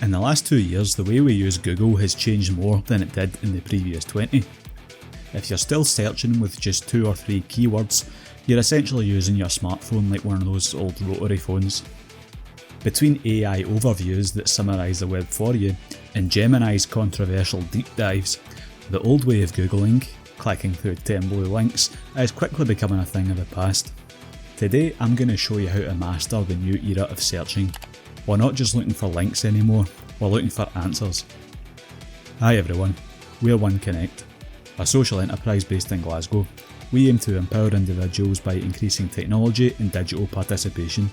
In the last 2 years, the way we use Google has changed more than it did in the previous 20. If you're still searching with just 2 or 3 keywords, you're essentially using your smartphone like one of those old rotary phones. Between AI overviews that summarise the web for you and Gemini's controversial deep dives, the old way of Googling, clicking through 10 blue links, is quickly becoming a thing of the past. Today I'm going to show you how to master the new era of searching. We're not just looking for links anymore, we're looking for answers. Hi everyone, we're One Connect, a social enterprise based in Glasgow. We aim to empower individuals by increasing technology and digital participation.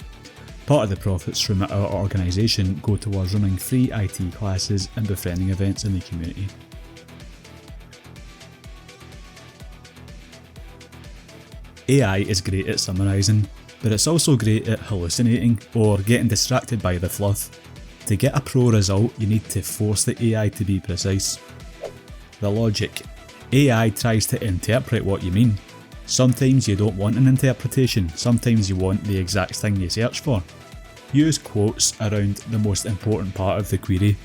Part of the profits from our organisation go towards running free IT classes and befriending events in the community. AI is great at summarising, but it's also great at hallucinating or getting distracted by the fluff. To get a pro result, you need to force the AI to be precise. The logic. AI tries to interpret what you mean. Sometimes you don't want an interpretation, sometimes you want the exact thing you search for. Use quotes around the most important part of the query.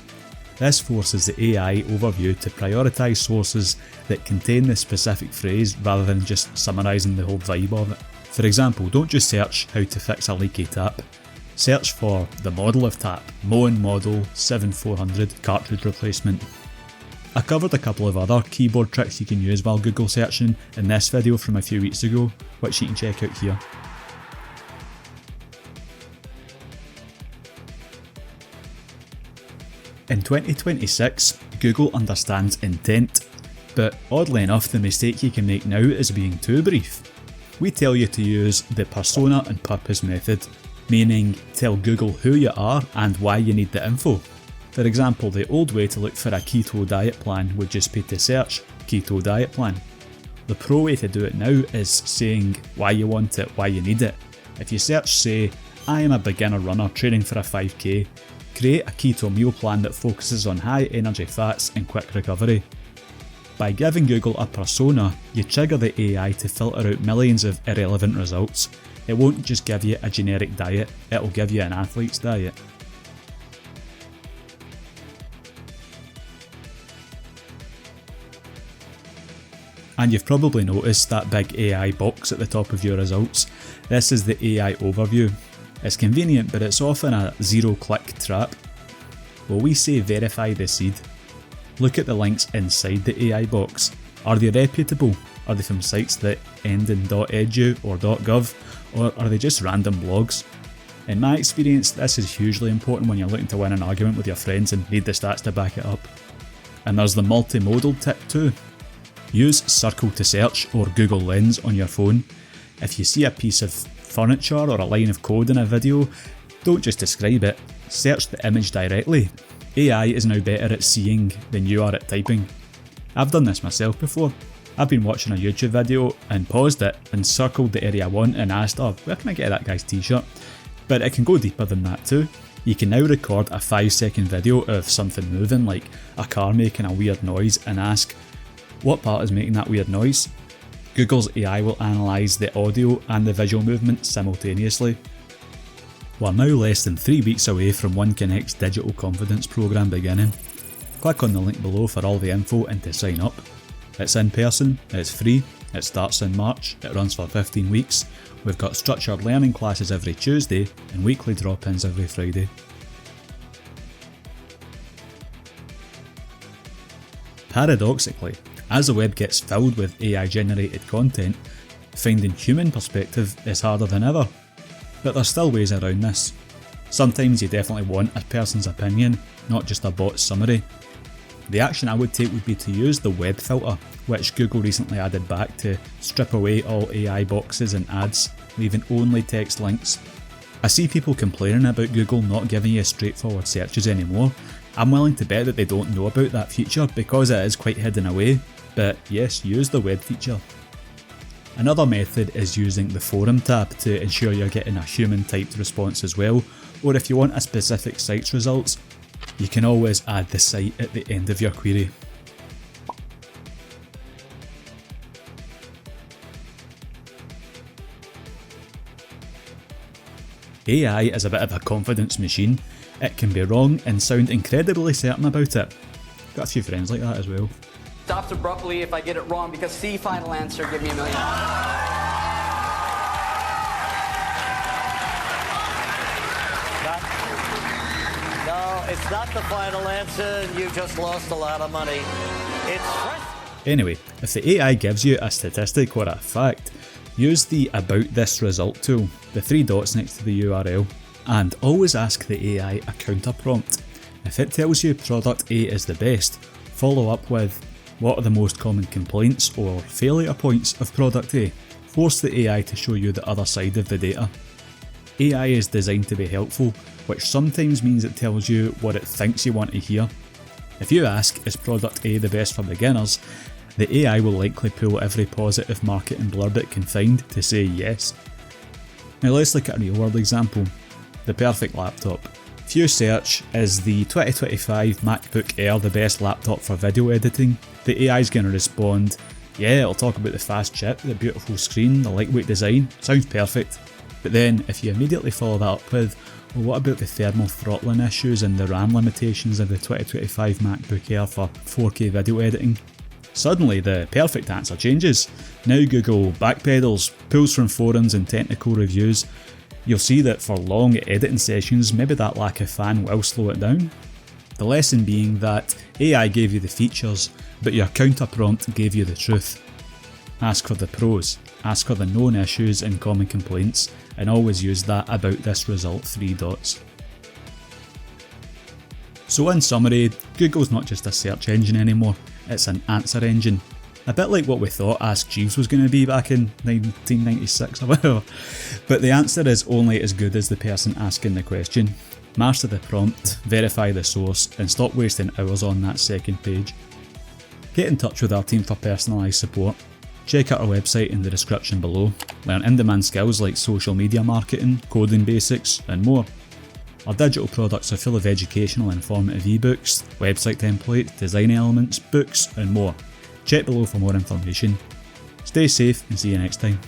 This forces the AI overview to prioritise sources that contain the specific phrase rather than just summarising the whole vibe of it. For example, don't just search how to fix a leaky tap. Search for the model of tap, Multimodal 7400 cartridge replacement. I covered a couple of other keyboard tricks you can use while Google searching in this video from a few weeks ago, which you can check out here. In 2026, Google understands intent, but oddly enough the mistake you can make now is being too brief. We tell you to use the persona and purpose method, meaning tell Google who you are and why you need the info. For example, the old way to look for a keto diet plan would just be to search keto diet plan. The pro way to do it now is saying why you want it, why you need it. If you search, say, I am a beginner runner training for a 5k, create a keto meal plan that focuses on high energy fats and quick recovery. By giving Google a persona, you trigger the AI to filter out millions of irrelevant results. It won't just give you a generic diet, it'll give you an athlete's diet. And you've probably noticed that big AI box at the top of your results. This is the AI overview. It's convenient, but it's often a zero-click trap. Well, we say verify the seed. Look at the links inside the AI box. Are they reputable? Are they from sites that end in .edu or .gov? Or are they just random blogs? In my experience, this is hugely important when you're looking to win an argument with your friends and need the stats to back it up. And there's the multimodal tip too. Use Circle to Search or Google Lens on your phone. If you see a piece of furniture or a line of code in a video, don't just describe it, search the image directly. AI is now better at seeing than you are at typing. I've done this myself before. I've been watching a YouTube video and paused it and circled the area I want and asked, oh, where can I get that guy's t-shirt? But it can go deeper than that too. You can now record a 5-second video of something moving, like a car making a weird noise, and ask, what part is making that weird noise? Google's AI will analyse the audio and the visual movement simultaneously. We're now less than 3 weeks away from One Connect's digital confidence programme beginning. Click on the link below for all the info and to sign up. It's in person, it's free, it starts in March, it runs for 15 weeks, we've got structured learning classes every Tuesday and weekly drop-ins every Friday. Paradoxically, as the web gets filled with AI-generated content, finding human perspective is harder than ever. But there's still ways around this. Sometimes you definitely want a person's opinion, not just a bot's summary. The action I would take would be to use the web filter, which Google recently added back to strip away all AI boxes and ads, leaving only text links. I see people complaining about Google not giving you straightforward searches anymore. I'm willing to bet that they don't know about that feature because it is quite hidden away, but yes, use the web feature. Another method is using the forum tab to ensure you're getting a human typed response as well, or if you want a specific site's results, you can always add the site at the end of your query. AI is a bit of a confidence machine, It can be wrong and sound incredibly certain about it. Got a few friends like that as well. Stops abruptly if I get it wrong because C, final answer, give me $1 million. No, it's not the final answer. You just lost a lot of money. Anyway, if the AI gives you a statistic or a fact, use the About This Result tool, the 3 dots next to the URL, and always ask the AI a counter prompt. If it tells you product A is the best, follow up with what are the most common complaints or failure points of product A. Force the AI to show you the other side of the data. AI is designed to be helpful, which sometimes means it tells you what it thinks you want to hear. If you ask, is product A the best for beginners, the AI will likely pull every positive marketing blurb it can find to say yes. Now let's look at a real world example. The perfect laptop. If you search, is the 2025 MacBook Air the best laptop for video editing? The AI is going to respond, yeah, it'll talk about the fast chip, the beautiful screen, the lightweight design, sounds perfect. But then if you immediately follow that up with, well, what about the thermal throttling issues and the RAM limitations of the 2025 MacBook Air for 4K video editing? Suddenly the perfect answer changes. Now Google backpedals, pulls from forums and technical reviews. You'll see that for long editing sessions, maybe that lack of fan will slow it down. The lesson being that AI gave you the features, but your counter prompt gave you the truth. Ask for the pros, ask for the known issues and common complaints, and always use that About This Result 3 dots. So in summary, Google's not just a search engine anymore, it's an answer engine. A bit like what we thought Ask Jeeves was going to be back in 1996 or whatever. But the answer is only as good as the person asking the question. Master the prompt, verify the source, and stop wasting hours on that second page. Get in touch with our team for personalised support. Check out our website in the description below. Learn in-demand skills like social media marketing, coding basics, and more. Our digital products are full of educational and informative ebooks, website templates, design elements, books, and more. Check below for more information. Stay safe and see you next time.